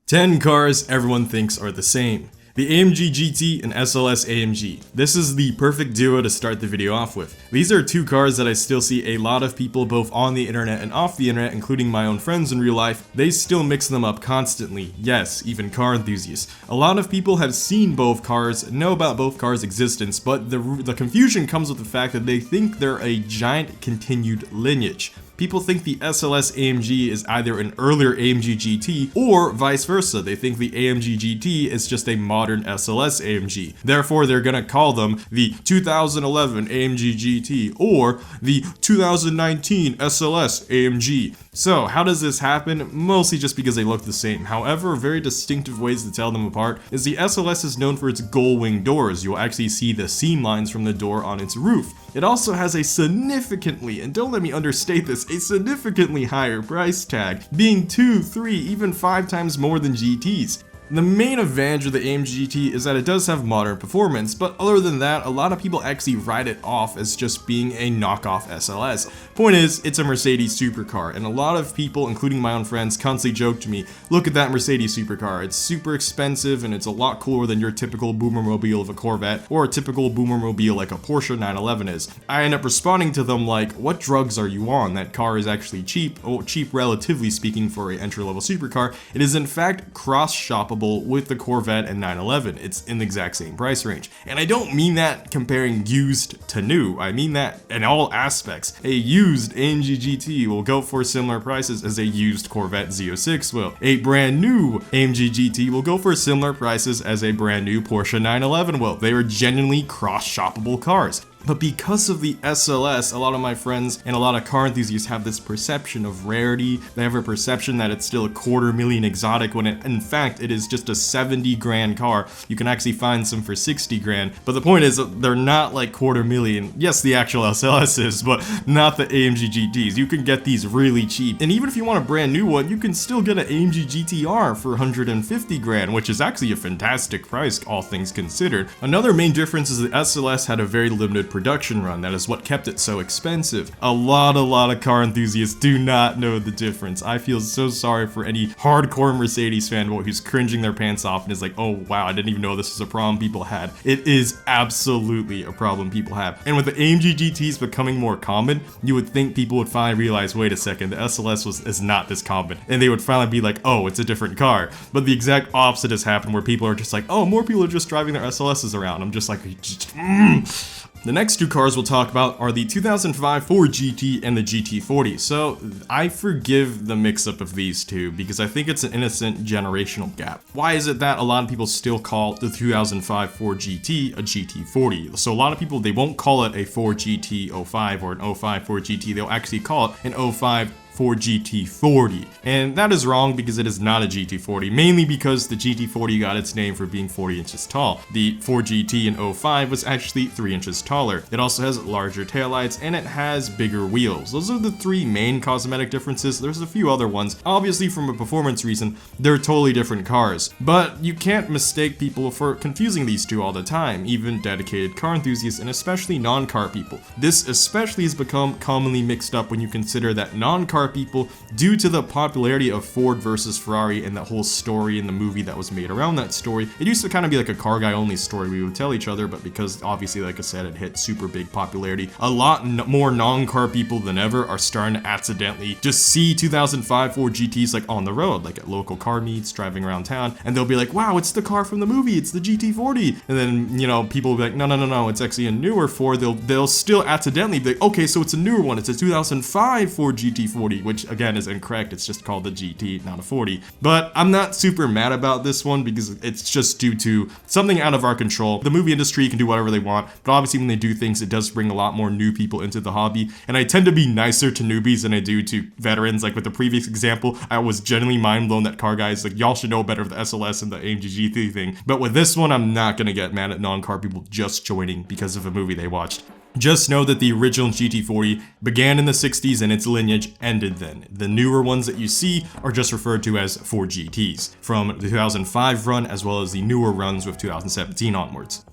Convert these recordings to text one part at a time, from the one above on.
10 cars everyone thinks are the same. The AMG GT and SLS AMG. This is the perfect duo to start the video off with. These are two cars that I still see a lot of people both on the internet and off the internet, including my own friends in real life. They still mix them up constantly. Yes, even car enthusiasts. A lot of people have seen both cars, know about both cars' existence, but the confusion comes with the fact that they think they're a giant continued lineage. People think the SLS AMG is either an earlier AMG GT or vice versa. They think the AMG GT is just a modern SLS AMG. Therefore, they're gonna call them the 2011 AMG GT or the 2019 SLS AMG. So, how does this happen? Mostly just because they look the same. However, very distinctive ways to tell them apart is the SLS is known for its gull-wing doors. You'll actually see the seam lines from the door on its roof. It also has a significantly, and don't let me understate this, a significantly higher price tag, being 2, 3, even 5 times more than GTs. The main advantage of the AMG GT is that it does have modern performance, but other than that, a lot of people actually write it off as just being a knockoff SLS. Point is, it's a Mercedes supercar, and a lot of people, including my own friends, constantly joke to me, look at that Mercedes supercar, it's super expensive and it's a lot cooler than your typical boomermobile of a Corvette or a typical boomermobile like a Porsche 911 is. I end up responding to them like, what drugs are you on? That car is actually cheap, or cheap relatively speaking for an entry-level supercar. It is in fact cross-shoppable with the Corvette and 911. It's in the exact same price range. And I don't mean that comparing used to new. I mean that in all aspects. A used AMG GT will go for similar prices as a used Corvette Z06 will. A brand new AMG GT will go for similar prices as a brand new Porsche 911 will. They are genuinely cross-shoppable cars. But because of the SLS, a lot of my friends and a lot of car enthusiasts have this perception of rarity. They have a perception that it's still a $250,000 exotic when in fact it is just a 70 grand car. You can actually find some for 60 grand. But the point is they're not like $250,000. Yes, the actual SLS is, but not the AMG GTs. You can get these really cheap. And even if you want a brand new one, you can still get an AMG GTR for 150 grand, which is actually a fantastic price, all things considered. Another main difference is the SLS had a very limited production run. That is what kept it so expensive. A lot of car enthusiasts do not know the difference. I feel so sorry for any hardcore Mercedes fanboy who's cringing their pants off and is like, oh wow, I didn't even know this was a problem people had. It is absolutely a problem people have. And with the AMG GTs becoming more common, you would think people would finally realize, wait a second, the SLS is not this common. And they would finally be like, oh, it's a different car. But the exact opposite has happened where people are just like, oh, more people are just driving their SLSs around. I'm just like, The next two cars we'll talk about are the 2005 Ford GT and the GT40. So I forgive the mix-up of these two because I think it's an innocent generational gap. Why is it that a lot of people still call the 2005 Ford GT a GT40? So a lot of people, they won't call it a Ford GT05 or an 05 Ford GT. They'll actually call it an 05 Ford GT40. And that is wrong because it is not a GT40, mainly because the GT40 got its name for being 40 inches tall. The Ford GT in 05 was actually 3 inches taller. It also has larger taillights and it has bigger wheels. Those are the three main cosmetic differences. There's a few other ones. Obviously, from a performance reason, they're totally different cars. But you can't mistake people for confusing these two all the time, even dedicated car enthusiasts and especially non-car people. This especially has become commonly mixed up when you consider that non-car people, due to the popularity of Ford versus Ferrari and that whole story in the movie that was made around that story. It used to kind of be like a car guy only story we would tell each other, but because obviously, like I said, it hit super big popularity, a lot more non-car people than ever are starting to accidentally just see 2005 Ford GTs like on the road, like at local car meets, driving around town, and they'll be like, wow, it's the car from the movie, it's the GT40. And then, you know, people will be like, no, it's actually a newer Ford. They'll still accidentally be like, okay, so it's a newer one, it's a 2005 Ford GT40, which again is incorrect. It's just called the GT, not a 40. But I'm not super mad about this one because it's just due to something out of our control. The movie industry can do whatever they want, but obviously when they do things, it does bring a lot more new people into the hobby. And I tend to be nicer to newbies than I do to veterans. Like with the previous example, I was genuinely mind blown that car guys, like, y'all should know better the SLS and the AMG GT thing. But with this one, I'm not gonna get mad at non-car people just joining because of a movie they watched. Just know that the original GT40 began in the 60s and its lineage ended then. The newer ones that you see are just referred to as Ford GTs, from the 2005 run as well as the newer runs with 2017 onwards.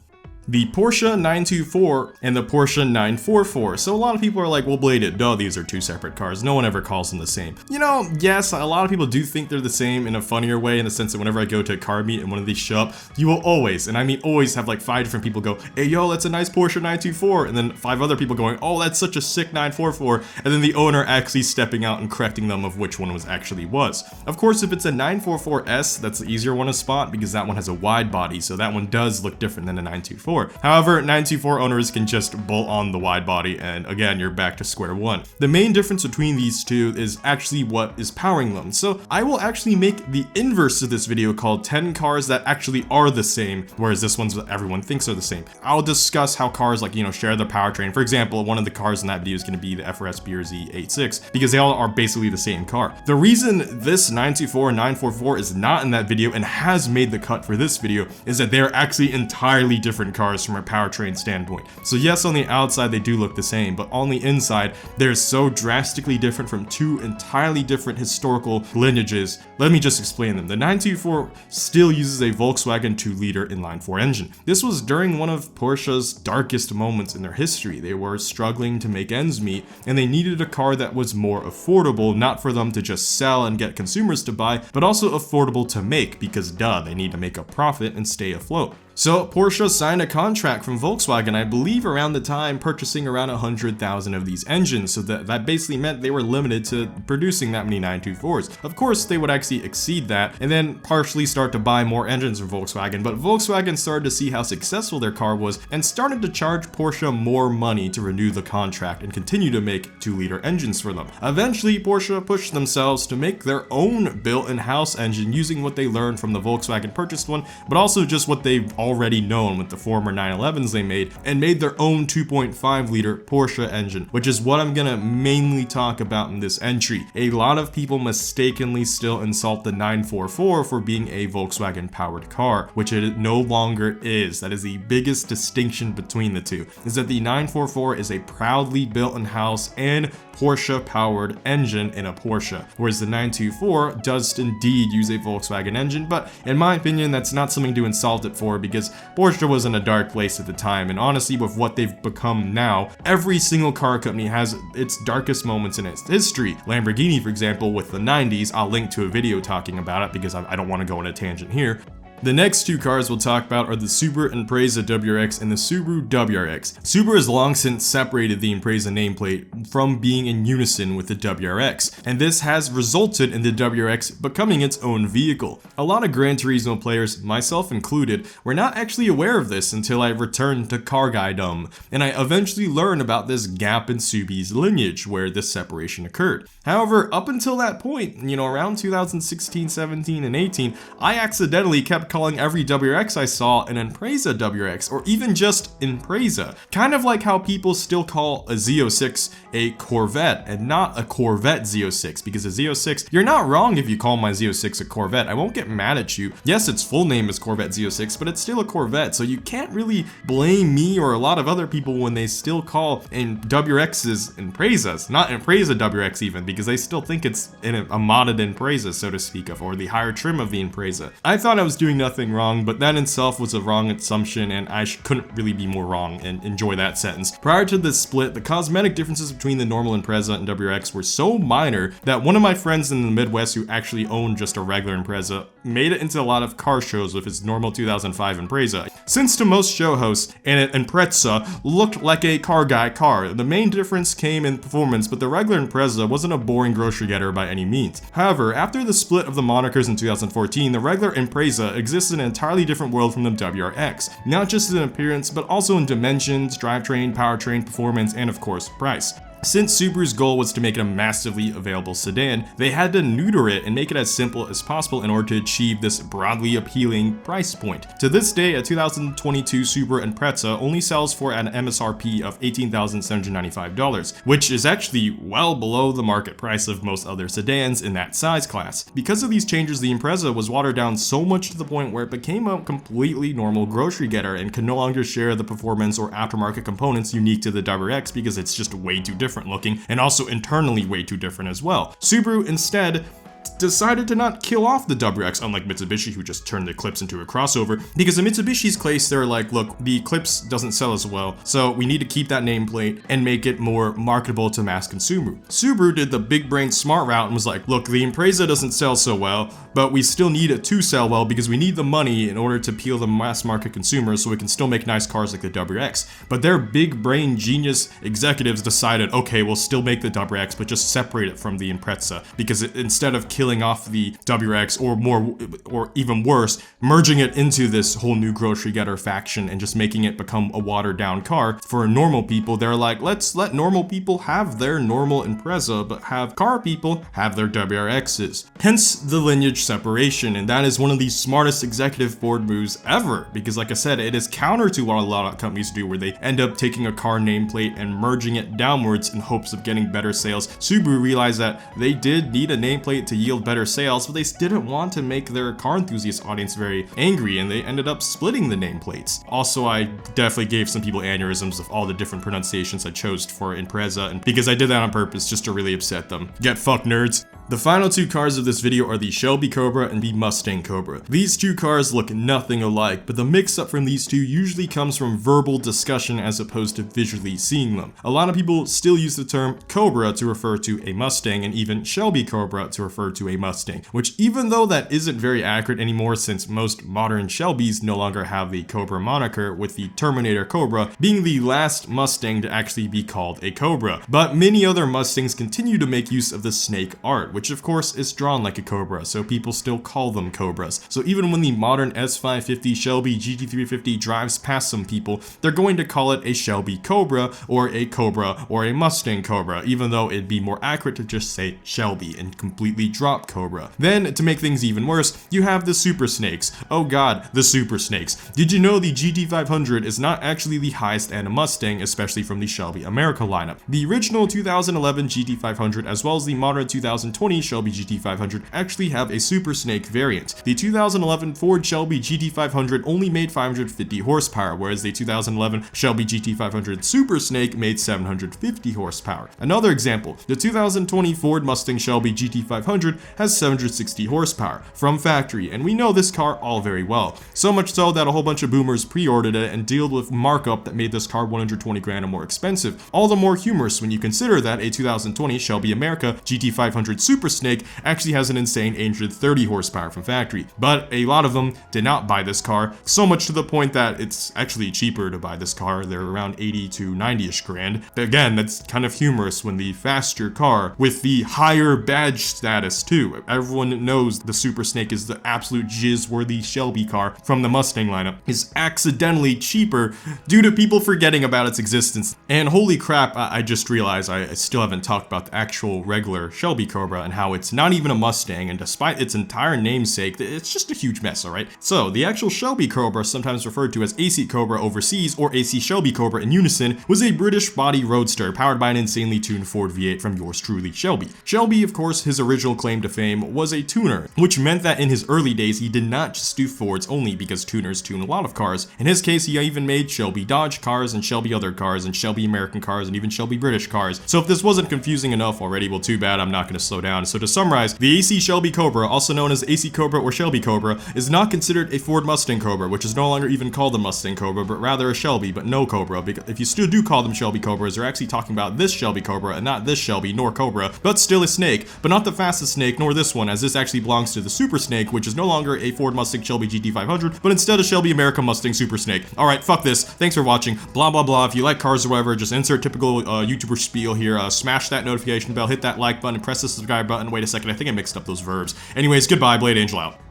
the Porsche 924 and the Porsche 944. So a lot of people are like, well, Bladed, duh, these are two separate cars. No one ever calls them the same. You know, yes, a lot of people do think they're the same in a funnier way, in the sense that whenever I go to a car meet and one of these show up, you will always, and I mean always, have like 5 different people go, hey, yo, that's a nice Porsche 924, and then 5 other people going, oh, that's such a sick 944, and then the owner actually stepping out and correcting them of which one was actually was. Of course, if it's a 944S, that's the easier one to spot because that one has a wide body, so that one does look different than a 924. However, 924 owners can just bolt on the wide body, and again, you're back to square one. The main difference between these two is actually what is powering them. So I will actually make the inverse of this video called 10 cars that actually are the same, whereas this one's what everyone thinks are the same. I'll discuss how cars like, you know, share the powertrain. For example, one of the cars in that video is going to be the FRS BRZ86 because they all are basically the same car. The reason this 924 and 944 is not in that video and has made the cut for this video is that they're actually entirely different cars from a powertrain standpoint. So yes, on the outside they do look the same, but on the inside they're so drastically different from two entirely different historical lineages. Let me just explain them. The 924 still uses a Volkswagen 2-liter inline-4 engine. This was during one of Porsche's darkest moments in their history. They were struggling to make ends meet, and they needed a car that was more affordable, not for them to just sell and get consumers to buy, but also affordable to make, because duh, they need to make a profit and stay afloat. So Porsche signed a contract from Volkswagen, I believe around the time, purchasing around 100,000 of these engines, so that basically meant they were limited to producing that many 924s. Of course, they would actually exceed that, and then partially start to buy more engines from Volkswagen, but Volkswagen started to see how successful their car was, and started to charge Porsche more money to renew the contract and continue to make 2-liter engines for them. Eventually, Porsche pushed themselves to make their own built-in-house engine using what they learned from the Volkswagen purchased one, but also just what they've already known with the former 911s they made, and made their own 2.5-liter Porsche engine, which is what I'm gonna mainly talk about in this entry. A lot of people mistakenly still insult the 944 for being a Volkswagen powered car, which it no longer is. That is the biggest distinction between the two, is that the 944 is a proudly built in-house and Porsche powered engine in a Porsche, whereas the 924 does indeed use a Volkswagen engine, but in my opinion that's not something to insult it for, because Porsche was in a dark place at the time, and honestly with what they've become now, every single car company has its darkest moments in its history. Lamborghini, for example, with the 90s, I'll link to a video talking about it because I don't want to go on a tangent here. The next two cars we'll talk about are the Subaru Impreza WRX and the Subaru WRX. Subaru has long since separated the Impreza nameplate from being in unison with the WRX, and this has resulted in the WRX becoming its own vehicle. A lot of Gran Turismo players, myself included, were not actually aware of this until I returned to Car Guy-dom, and I eventually learned about this gap in Subbie's lineage where this separation occurred. However, up until that point, you know, around 2016, 17, and 18, I accidentally kept calling every WRX I saw an Impreza WRX, or even just Impreza. Kind of like how people still call a Z06 a Corvette and not a Corvette Z06, because a Z06, you're not wrong if you call my Z06 a Corvette. I won't get mad at you. Yes, its full name is Corvette Z06, but it's still a Corvette, so you can't really blame me or a lot of other people when they still call in WRXs Imprezas, not Impreza WRX even, because they still think it's in a modded Impreza, so to speak of, or the higher trim of the Impreza. I thought I was doing nothing wrong, but that in itself was a wrong assumption, and I couldn't really be more wrong, and enjoy that sentence. Prior to this split, the cosmetic differences between the normal Impreza and WRX were so minor that one of my friends in the Midwest who actually owned just a regular Impreza made it into a lot of car shows with his normal 2005 Impreza. Since to most show hosts, an Impreza looked like a car guy car. The main difference came in performance, but the regular Impreza wasn't a boring grocery getter by any means. However, after the split of the monikers in 2014, the regular Impreza exists in an entirely different world from the WRX, not just in appearance, but also in dimensions, drivetrain, powertrain, performance, and of course, price. Since Subaru's goal was to make it a massively available sedan, they had to neuter it and make it as simple as possible in order to achieve this broadly appealing price point. To this day, a 2022 Subaru Impreza only sells for an MSRP of $18,795, which is actually well below the market price of most other sedans in that size class. Because of these changes, the Impreza was watered down so much to the point where it became a completely normal grocery getter and could no longer share the performance or aftermarket components unique to the WRX because it's just way too different looking, and also internally way too different as well. Subaru instead decided to not kill off the WX, unlike Mitsubishi, who just turned the Eclipse into a crossover. Because in Mitsubishi's case, they're like, look, the Eclipse doesn't sell as well, so we need to keep that nameplate and make it more marketable to mass consumer. Subaru did the big brain smart route and was like, look, the Impreza doesn't sell so well, but we still need it to sell well because we need the money in order to appeal the mass market consumers so we can still make nice cars like the WX. But their big brain genius executives decided, okay, we'll still make the WX, but just separate it from the Impreza, because instead of killing off the WX or even worse, merging it into this whole new grocery getter faction and just making it become a watered down car for normal people, they're like, let's let normal people have their normal Impreza, but have car people have their WRXs. Hence the lineage separation, and that is one of the smartest executive board moves ever, because like I said, it is counter to what a lot of companies do, where they end up taking a car nameplate and merging it downwards in hopes of getting better sales. Subaru realized that they did need a nameplate to yield better sales, but they didn't want to make their car enthusiast audience very angry, and they ended up splitting the nameplates. Also, I definitely gave some people aneurysms of all the different pronunciations I chose for Impreza, and because I did that on purpose just to really upset them. Get fucked, nerds. The final two cars of this video are the Shelby Cobra and the Mustang Cobra. These two cars look nothing alike, but the mix-up from these two usually comes from verbal discussion as opposed to visually seeing them. A lot of people still use the term Cobra to refer to a Mustang, and even Shelby Cobra to refer to a Mustang, which even though that isn't very accurate anymore since most modern Shelbys no longer have the Cobra moniker, with the Terminator Cobra being the last Mustang to actually be called a Cobra. But many other Mustangs continue to make use of the snake art, which of course is drawn like a Cobra, so people still call them Cobras. So even when the modern S550 Shelby GT350 drives past some people, they're going to call it a Shelby Cobra or a Mustang Cobra, even though it'd be more accurate to just say Shelby and completely drop Cobra. Then, to make things even worse, you have the Super Snakes. Oh god, the Super Snakes. Did you know the GT500 is not actually the highest end Mustang, especially from the Shelby America lineup? The original 2011 GT500 as well as the modern 2020 Shelby GT500 actually have a Super Snake variant. The 2011 Ford Shelby GT500 only made 550 horsepower, whereas the 2011 Shelby GT500 Super Snake made 750 horsepower. Another example, the 2020 Ford Mustang Shelby GT500 has 760 horsepower from factory, and we know this car all very well. So much so that a whole bunch of boomers pre-ordered it and dealt with markup that made this car 120 grand or more expensive. All the more humorous when you consider that a 2020 Shelby America GT500 Super Snake actually has an insane 830 horsepower from factory. But a lot of them did not buy this car, so much to the point that it's actually cheaper to buy this car. They're around 80 to 90ish grand. But again, that's kind of humorous when the faster car with the higher badge status too. Everyone knows the Super Snake is the absolute jizz-worthy Shelby car from the Mustang lineup is accidentally cheaper due to people forgetting about its existence. And holy crap, I just realized I still haven't talked about the actual regular Shelby Cobra and how it's not even a Mustang, and despite its entire namesake, it's just a huge mess, alright? So, the actual Shelby Cobra, sometimes referred to as AC Cobra overseas or AC Shelby Cobra in unison, was a British body roadster powered by an insanely tuned Ford V8 from yours truly, Shelby. Shelby, of course, his original claim to fame was a tuner, which meant that in his early days he did not just do Fords only, because tuners tune a lot of cars. In his case, he even made Shelby Dodge cars and Shelby other cars and Shelby American cars and even Shelby British cars. So if this wasn't confusing enough already, well, too bad, I'm not going to slow down. So to summarize, the AC Shelby Cobra, also known as AC Cobra or Shelby Cobra, is not considered a Ford Mustang Cobra, which is no longer even called the Mustang Cobra, but rather a Shelby, but no Cobra, because if you still do call them Shelby Cobras, they're actually talking about this Shelby Cobra and not this Shelby nor Cobra, but still a snake, but not the fastest snake nor this one, as this actually belongs to the Super Snake, which is no longer a Ford Mustang Shelby GT500, but instead a Shelby America Mustang Super Snake. Alright, fuck this, thanks for watching, blah blah blah. If you like cars or whatever, just insert typical YouTuber spiel here, smash that notification bell, hit that like button, press the subscribe button. Wait a second, I think I mixed up those verbs. Anyways, goodbye, Blade Angel out.